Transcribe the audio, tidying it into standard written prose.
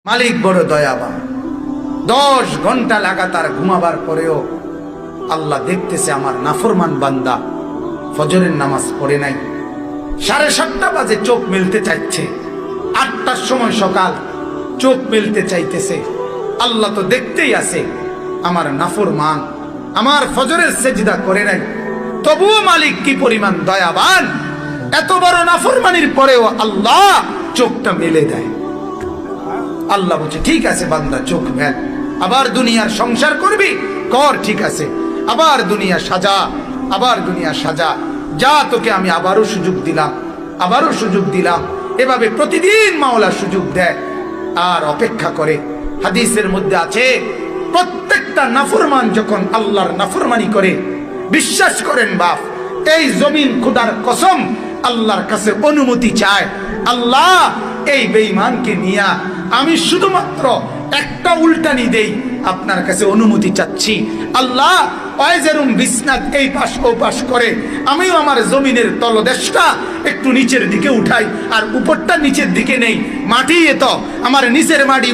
মালিক বড় দয়াবান। 10 ঘন্টা লাগাতার ঘুমাবার পরেও আল্লাহ দেখতেছে আমার নাফরমান বান্দা ফজরের নামাজ পড়ে নাই। 7:30 বাজে চোখ মেলতে চাইছে, 8টার সময় সকাল চোখ মেলতে চাইতেছে। আল্লাহ তো দেখতেই আছে আমার নাফরমান আমার ফজরের সেজদা করে নাই, তবুও মালিক কি পরিমাণ দয়াবান, এত বড় নাফরমানির পরেও আল্লাহ চোখটা মেলে দেয়। আল্লাহ বলছে ঠিক আছে বান্দা চোখ মেল, আবার দুনিয়ার সংসার করবি কর, ঠিক আছে, আবার দুনিয়া সাজা, আবার দুনিয়া সাজা, যা তোকে আমি আবারও সুযোগ দিলাম, আবারও সুযোগ দিলাম। এভাবে প্রতিদিন মাওলা সুযোগ দেয় আর অপেক্ষা করে। হাদিসের মধ্যে আছে প্রত্যেকটা নাফরমান যখন আল্লাহর নাফরমানি করে, বিশ্বাস করেন বাপ, এই জমিন খোদার কসম আল্লাহর কাছে অনুমতি চায়, আল্লাহ এই বেঈমানকে নিয়া আমি শুধুমাত্র একটা উল্টানি দেই, আপনার কাছে অনুমতি চাচ্ছি আল্লাহ, ওয়াইজারুম বিসনাত এই পাশ ও পাশ করে আমিও আমার জমিনের তলদেশটা একটু নিচের দিকে উঠাই, আর উপরটা নিচের দিকে নেই, মাটি এত আমার নিচের মাটি